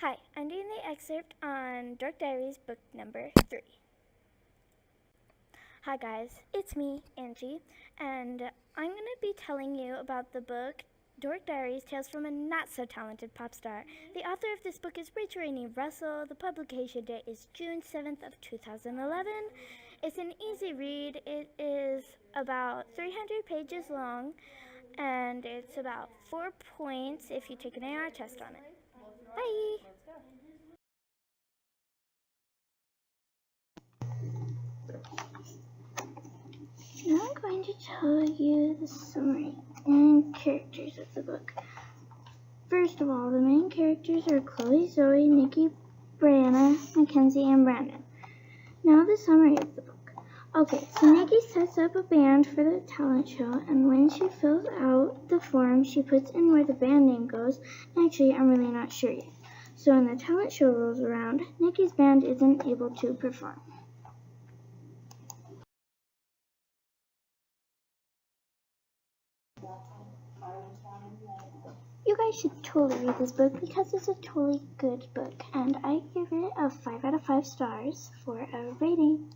Hi, I'm doing the excerpt on Dark Diaries book number 3. Hi guys, it's me, Angie, and I'm going to be telling you about the book Dark Diaries, Tales from a Not-So-Talented Pop Star. The author of this book is Rachel Rainey Russell. The publication date is June 7th of 2011. It's an easy read. It is about 300 pages long, and it's about 4 points if you take an AR test on it. Bye! Now I'm going to tell you the summary and characters of the book. First of all, the main characters are Chloe, Zoe, Nikki, Brianna, Mackenzie, and Brandon. Now the summary of the book. Okay, so Nikki sets up a band for the talent show, and when she fills out the form, she puts in where the band name goes. Actually, I'm really not sure yet. So when the talent show rolls around, Nikki's band isn't able to perform. You guys should totally read this book because it's a totally good book, and I give it a 5 out of 5 stars for a rating.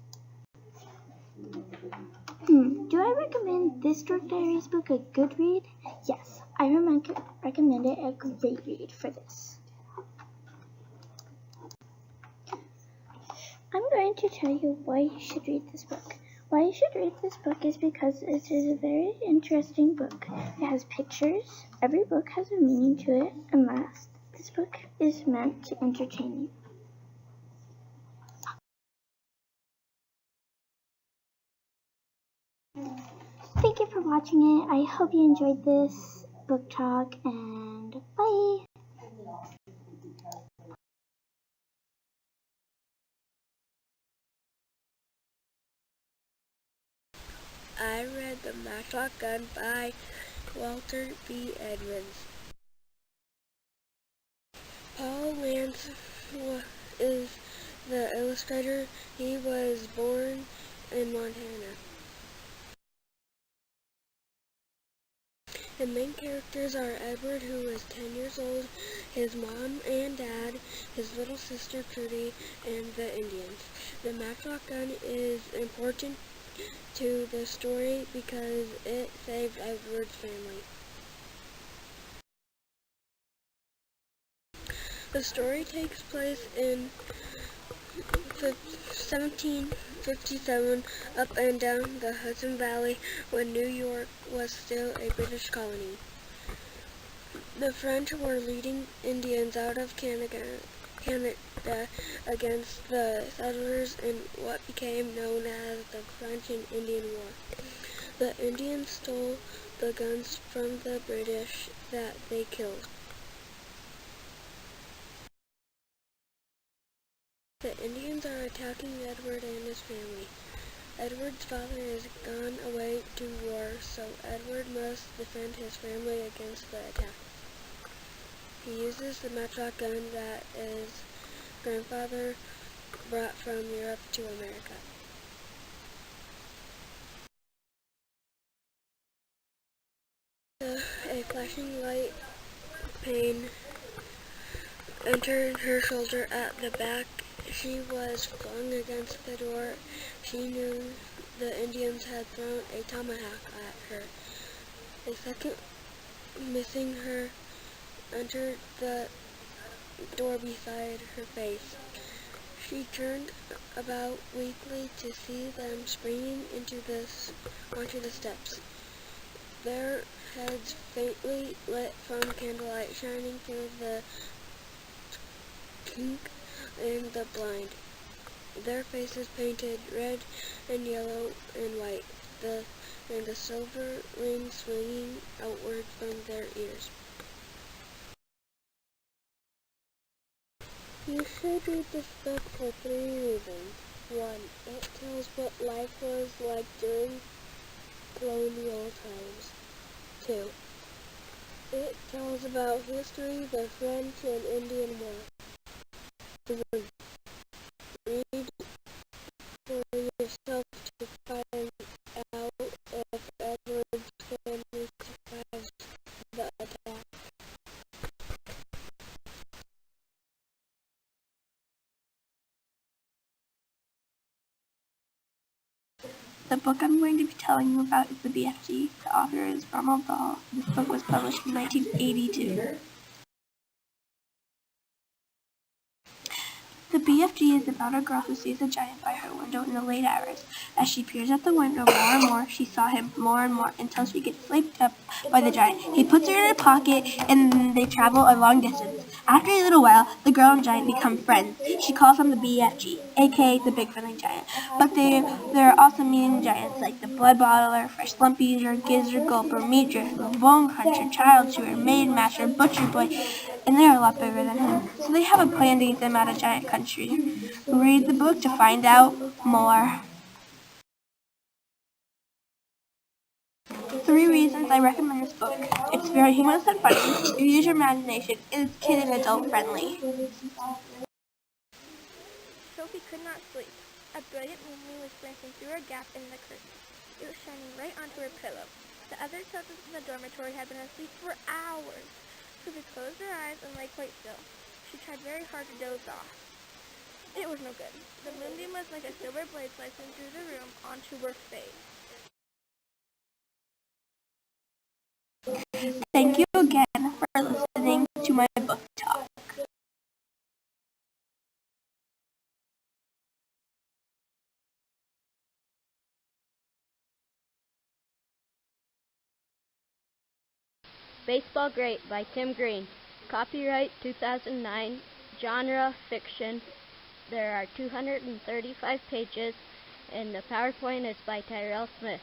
Do I recommend this Dark Diaries book a good read? Yes, I recommend it a great read for this. I'm going to tell you why you should read this book. Why you should read this book is because it is a very interesting book. It has pictures, every book has a meaning to it, and last, this book is meant to entertain you. Thank you for watching it. I hope you enjoyed this book talk, and bye! I read The Matchlock Gun by Walter B. Edmonds. Paul Lance is the illustrator. He was born in Montana. The main characters are Edward, who is 10 years old, his mom and dad, his little sister Trudy, and the Indians. The matchlock gun is important to the story because it saved Edward's family. The story takes place in 1757 up and down the Hudson Valley when New York was still a British colony. The French were leading Indians out of Canada against the settlers in what became known as the French and Indian War. The Indians stole the guns from the British that they killed. The Indians are attacking Edward and his family. Edward's father is gone away to war, so Edward must defend his family against the attack. He uses the matchlock gun that his grandfather brought from Europe to America. A flashing light pain entered her shoulder at the back. She was flung against the door. She knew the Indians had thrown a tomahawk at her. A second missing her entered the door beside her face. She turned about weakly to see them springing onto the steps, their heads faintly lit from candlelight shining through the chink in the blind, their faces painted red and yellow and white, and the silver rings swinging outward from their ears. You should read this book for 3 reasons. 1. It tells what life was like during colonial times. 2. It tells about history, the French and Indian War. 3. Read for yourself to find out if Edward's family survives the attack. book I'm going to be telling you about is The BFG. The author is Ronald Dahl. This book was published in 1982. The BFG is about a girl who sees a giant by her window in the late hours. As she peers at the window more and more, she saw him more and more until she gets slipped up by the giant. He puts her in a pocket and they travel a long distance. After a little while, the girl and giant become friends. She calls him the BFG, aka the Big Friendly Giant. But there are also mean giants like the Blood Bottler, Fresh Lump Eater, Gizzard Gulper, Meat Drizzler, Bone Cruncher, Child Chewer, Maid Masher, Butcher Boy, and they're a lot bigger than him. So they have a plan to get them out of giant country. Read the book to find out more. 3 reasons I recommend this book. It's very humorous and funny. You use your imagination. It's kid and adult friendly. Sophie could not sleep. A brilliant moonbeam was glancing through a gap in the curtain. It was shining right onto her pillow. The other children in the dormitory had been asleep for hours. Sophie closed her eyes and lay quite still. She tried very hard to doze off. It was no good. The moonbeam was like a silver blade slicing through the room onto her face. Thank you again for listening to my book talk. Baseball Great by Tim Green. Copyright 2009. Genre fiction. There are 235 pages, and the PowerPoint is by Tyrell Smith.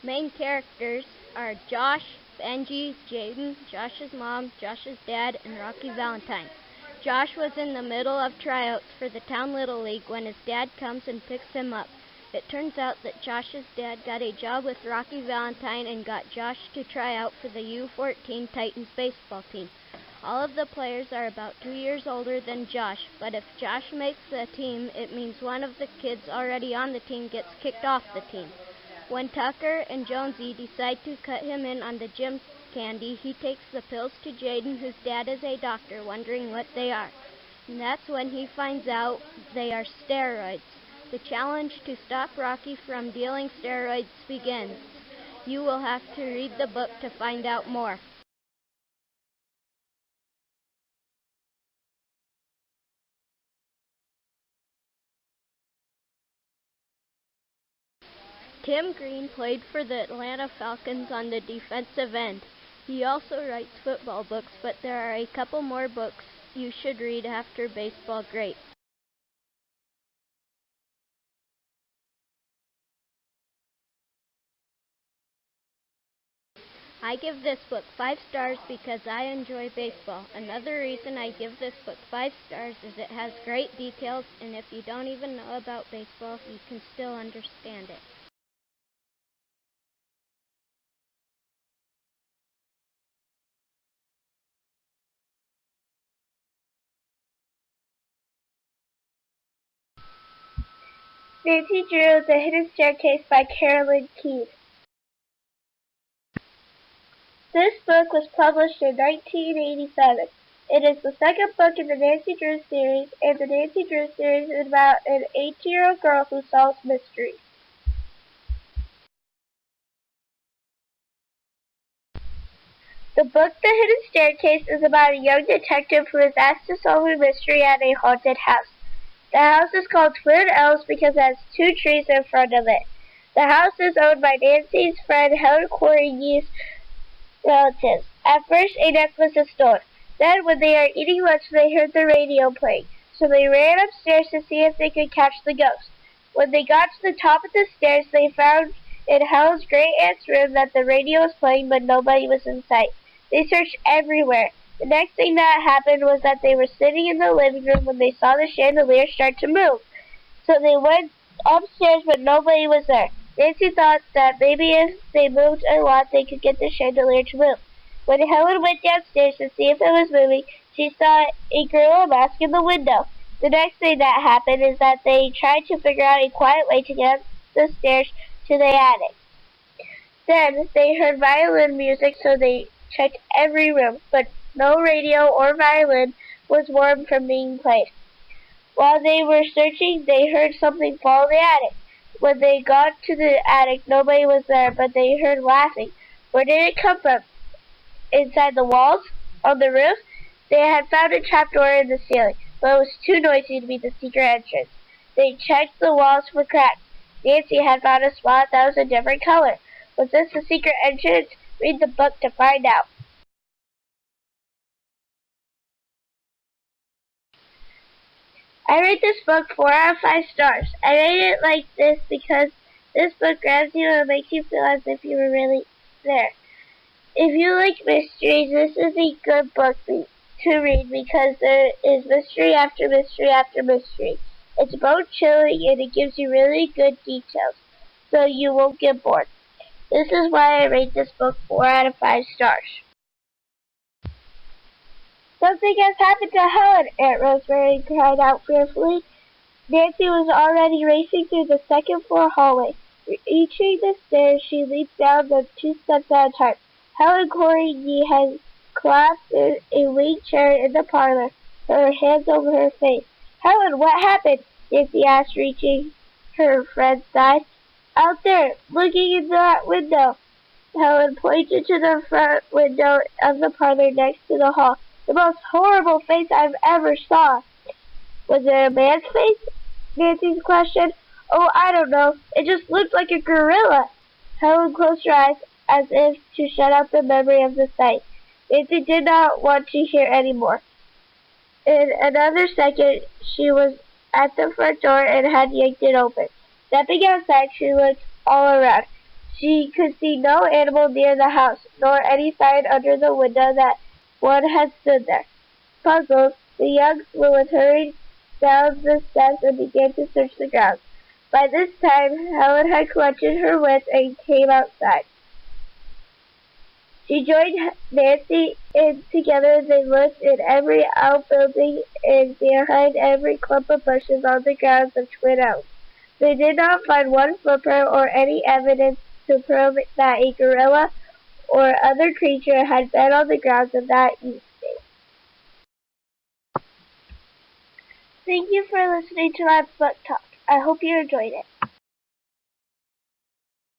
Main characters are Josh, Benji, Jaden, Josh's mom, Josh's dad, and Rocky Valentine. Josh was in the middle of tryouts for the Town Little League when his dad comes and picks him up. It turns out that Josh's dad got a job with Rocky Valentine and got Josh to try out for the U14 Titans baseball team. All of the players are about 2 years older than Josh, but if Josh makes the team, it means one of the kids already on the team gets kicked off the team. When Tucker and Jonesy decide to cut him in on the gym candy, he takes the pills to Jaden, whose dad is a doctor, wondering what they are. And that's when he finds out they are steroids. The challenge to stop Rocky from dealing steroids begins. You will have to read the book to find out more. Tim Green played for the Atlanta Falcons on the defensive end. He also writes football books, but there are a couple more books you should read after Baseball Great. I give this book 5 stars because I enjoy baseball. Another reason I give this book 5 stars is it has great details, and if you don't even know about baseball, you can still understand it. Nancy Drew, The Hidden Staircase by Carolyn Keene. This book was published in 1987. It is the second book in the Nancy Drew series, and the Nancy Drew series is about an 18-year-old girl who solves mysteries. The book The Hidden Staircase is about a young detective who is asked to solve a mystery at a haunted house. The house is called Twin Elms because it has 2 trees in front of it. The house is owned by Nancy's friend Helen Corey's relatives. At first, a necklace is stolen. Then, when they are eating lunch, they heard the radio playing. So they ran upstairs to see if they could catch the ghost. When they got to the top of the stairs, they found in Helen's great-aunt's room that the radio was playing, but nobody was in sight. They searched everywhere. The next thing that happened was that they were sitting in the living room when they saw the chandelier start to move. So they went upstairs, but nobody was there. Nancy thought that maybe if they moved a lot, they could get the chandelier to move. When Helen went downstairs to see if it was moving, she saw a girl in a mask in the window. The next thing that happened is that they tried to figure out a quiet way to get up the stairs to the attic. Then they heard violin music, so they checked every room, but no radio or violin was warm from being played. While they were searching, they heard something fall in the attic. When they got to the attic, nobody was there, but they heard laughing. Where did it come from? Inside the walls? On the roof? They had found a trapdoor in the ceiling, but it was too noisy to be the secret entrance. They checked the walls for cracks. Nancy had found a spot that was a different color. Was this the secret entrance? Read the book to find out. I rate this book 4 out of 5 stars. I rate it like this because this book grabs you and makes you feel as if you were really there. If you like mysteries, this is a good book to read because there is mystery after mystery after mystery. It's bone-chilling and it gives you really good details, so you won't get bored. This is why I rate this book 4 out of 5 stars. Something has happened to Helen, Aunt Rosemary cried out fearfully. Nancy was already racing through the second-floor hallway. Reaching the stairs, she leaped down them 2 steps at a time. Helen Corrigan had collapsed in a wing chair in the parlor, her hands over her face. Helen, what happened? Nancy asked, reaching her friend's side. Out there, looking in that window. Helen pointed to the front window of the parlor next to the hall. The most horrible face I've ever saw. Was it a man's face? Nancy's question. Oh, I don't know. It just looked like a gorilla. Helen closed her eyes as if to shut out the memory of the sight. Nancy did not want to hear any more. In another second, she was at the front door and had yanked it open. Stepping outside, she looked all around. She could see no animal near the house, nor any sign under the window that one had stood there. Puzzled, the young sleuth hurried down the steps and began to search the grounds. By this time, Helen had collected her wits and came outside. She joined Nancy, and together they looked in every outbuilding and behind every clump of bushes on the grounds of Twin Elms. They did not find one footprint or any evidence to prove that a gorilla or other creature had been on the grounds of that estate. Thank you for listening to my book talk. I hope you enjoyed it.